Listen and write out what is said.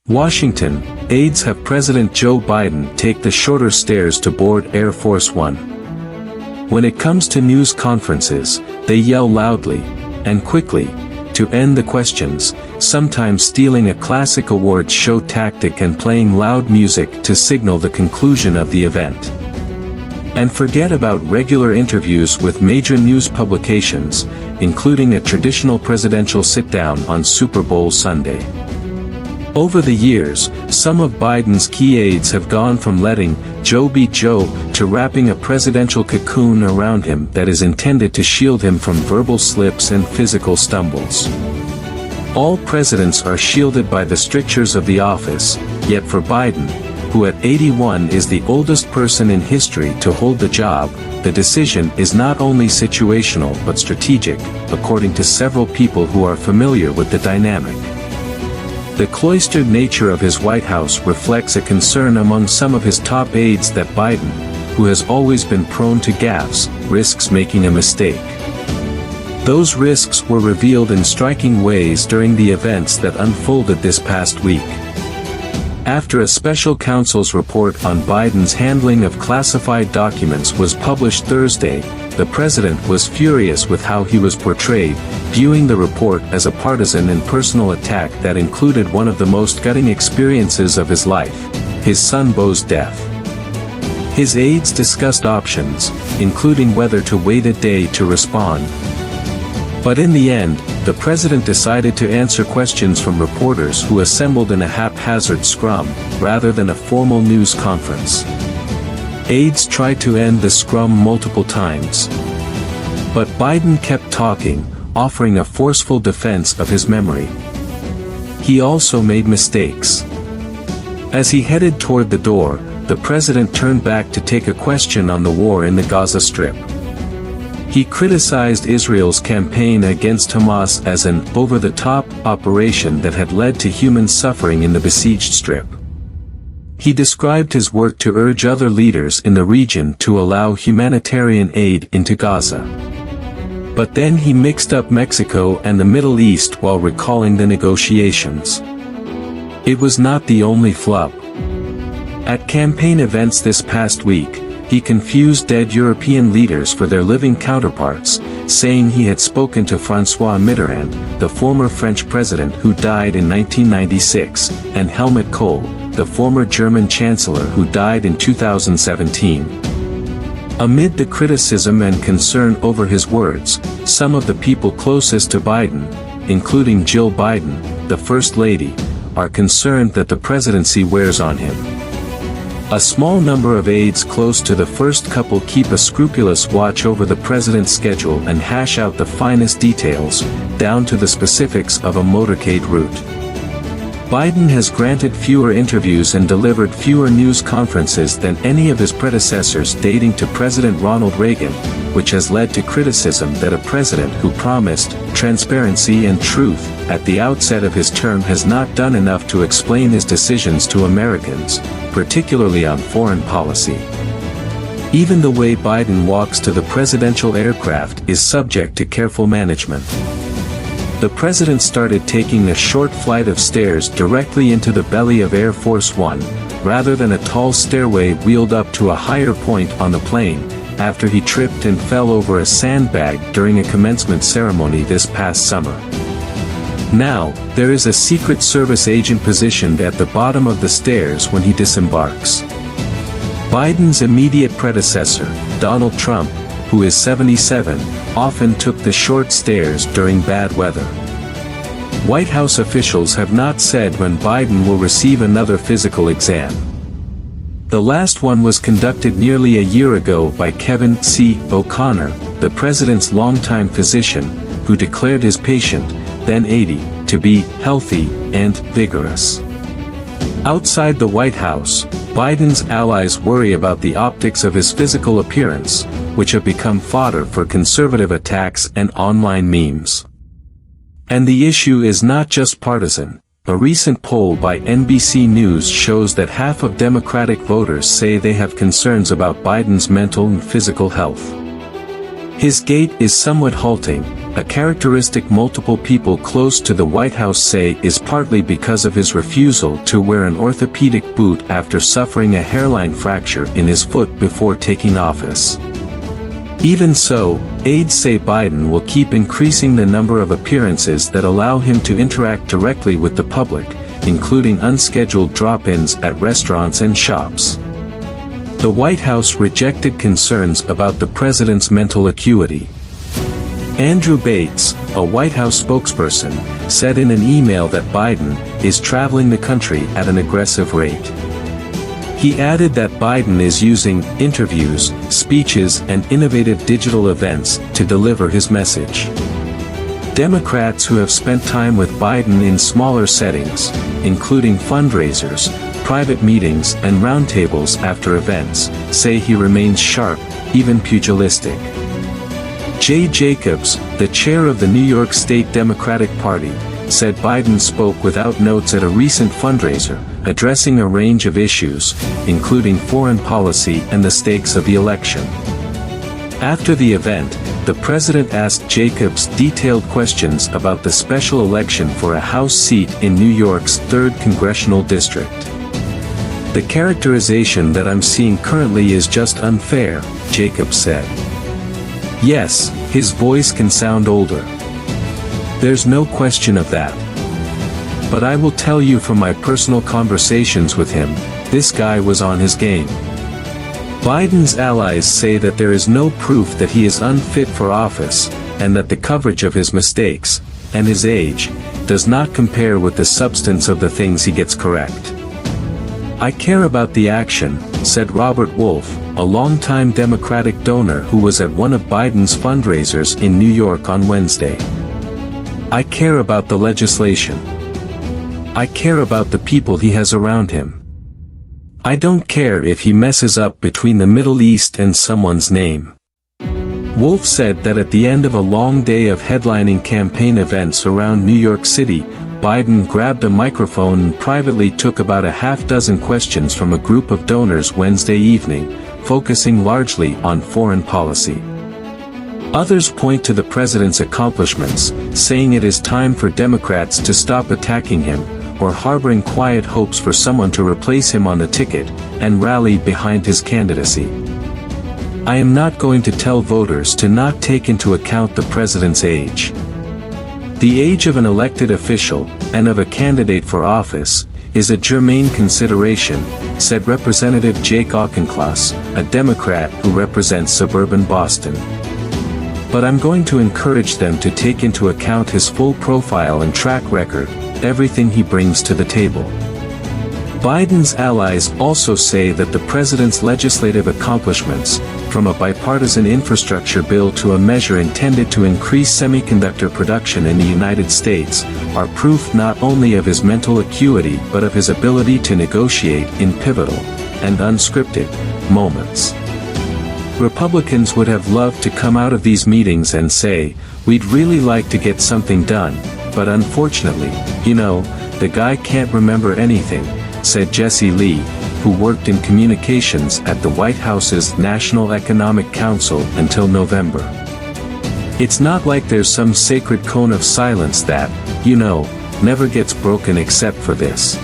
Washington, aides have President Joe Biden take the shorter stairs to board Air Force One. When it comes to news conferences, they yell loudly, and quickly, to end the questions, sometimes stealing a classic awards show tactic and playing loud music to signal the conclusion of the event. And forget about regular interviews with major news publications, including a traditional presidential sit-down on Super Bowl Sunday. Over the years, some of Biden's key aides have gone from letting Joe be Joe to wrapping a presidential cocoon around him that is intended to shield him from verbal slips and physical stumbles. All presidents are shielded by the strictures of the office, yet for Biden, who at 81 is the oldest person in history to hold the job, the decision is not only situational but strategic, according to several people who are familiar with the dynamic. The cloistered nature of his White House reflects a concern among some of his top aides that Biden, who has always been prone to gaffes, risks making a mistake. Those risks were revealed in striking ways during the events that unfolded this past week. After a special counsel's report on Biden's handling of classified documents was published Thursday, the president was furious with how he was portrayed, viewing the report as a partisan and personal attack that included one of the most gutting experiences of his life, his son Beau's death. His aides discussed options, including whether to wait a day to respond. But in the end, the president decided to answer questions from reporters who assembled in a haphazard scrum, rather than a formal news conference. Aides tried to end the scrum multiple times. But Biden kept talking, offering a forceful defense of his memory. He also made mistakes. As he headed toward the door, the president turned back to take a question on the war in the Gaza Strip. He criticized Israel's campaign against Hamas as an over-the-top operation that had led to human suffering in the besieged strip. He described his work to urge other leaders in the region to allow humanitarian aid into Gaza. But then he mixed up Mexico and the Middle East while recalling the negotiations. It was not the only flub. At campaign events this past week, he confused dead European leaders for their living counterparts, saying he had spoken to François Mitterrand, the former French president who died in 1996, and Helmut Kohl, the former German chancellor who died in 2017. Amid the criticism and concern over his words, some of the people closest to Biden, including Jill Biden, the First Lady, are concerned that the presidency wears on him. A small number of aides close to the first couple keep a scrupulous watch over the president's schedule and hash out the finest details, down to the specifics of a motorcade route. Biden has granted fewer interviews and delivered fewer news conferences than any of his predecessors dating to President Ronald Reagan, which has led to criticism that a president who promised transparency and truth at the outset of his term has not done enough to explain his decisions to Americans, particularly on foreign policy. Even the way Biden walks to the presidential aircraft is subject to careful management. The president started taking a short flight of stairs directly into the belly of Air Force One, rather than a tall stairway wheeled up to a higher point on the plane, after he tripped and fell over a sandbag during a commencement ceremony this past summer. Now, there is a Secret Service agent positioned at the bottom of the stairs when he disembarks. Biden's immediate predecessor, Donald Trump, who is 77, often took the short stairs during bad weather. White House officials have not said when Biden will receive another physical exam. The last one was conducted nearly a year ago by Kevin C. O'Connor, the president's longtime physician, who declared his patient, then 80, to be healthy and vigorous. Outside the White House, Biden's allies worry about the optics of his physical appearance, which have become fodder for conservative attacks and online memes. And the issue is not just partisan. A recent poll by NBC News shows that half of Democratic voters say they have concerns about Biden's mental and physical health. His gait is somewhat halting, a characteristic multiple people close to the White House say is partly because of his refusal to wear an orthopedic boot after suffering a hairline fracture in his foot before taking office. Even so, aides say Biden will keep increasing the number of appearances that allow him to interact directly with the public, including unscheduled drop-ins at restaurants and shops. The White House rejected concerns about the president's mental acuity. Andrew Bates, a White House spokesperson, said in an email that Biden is traveling the country at an aggressive rate. He added that Biden is using interviews, speeches, and innovative digital events to deliver his message. Democrats who have spent time with Biden in smaller settings, including fundraisers, private meetings, and roundtables after events, say he remains sharp, even pugilistic. Jay Jacobs, the chair of the New York State Democratic Party, said Biden spoke without notes at a recent fundraiser, addressing a range of issues, including foreign policy and the stakes of the election. After the event, the president asked Jacobs detailed questions about the special election for a House seat in New York's 3rd Congressional District. "The characterization that I'm seeing currently is just unfair," Jacobs said. Yes, his voice can sound older. There's no question of that. But I will tell you from my personal conversations with him, this guy was on his game. Biden's allies say that there is no proof that he is unfit for office, and that the coverage of his mistakes, and his age, does not compare with the substance of the things he gets correct. "I care about the action," said Robert Wolf, a longtime Democratic donor who was at one of Biden's fundraisers in New York on Wednesday. "I care about the legislation. I care about the people he has around him. I don't care if he messes up between the Middle East and someone's name." Wolf said that at the end of a long day of headlining campaign events around New York City, Biden grabbed a microphone and privately took about a half-dozen questions from a group of donors Wednesday evening, focusing largely on foreign policy. Others point to the president's accomplishments, saying it is time for Democrats to stop attacking him, or harboring quiet hopes for someone to replace him on the ticket, and rally behind his candidacy. "I am not going to tell voters to not take into account the president's age. The age of an elected official, and of a candidate for office, is a germane consideration," said Representative Jake Auchincloss, a Democrat who represents suburban Boston. "But I'm going to encourage them to take into account his full profile and track record, everything he brings to the table." Biden's allies also say that the president's legislative accomplishments, from a bipartisan infrastructure bill to a measure intended to increase semiconductor production in the United States, are proof not only of his mental acuity but of his ability to negotiate in pivotal, and unscripted, moments. Republicans would have loved to come out of these meetings and say, "We'd really like to get something done, but unfortunately, the guy can't remember anything," said Jesse Lee, who worked in communications at the White House's National Economic Council until November. "It's not like there's some sacred cone of silence that, never gets broken except for this."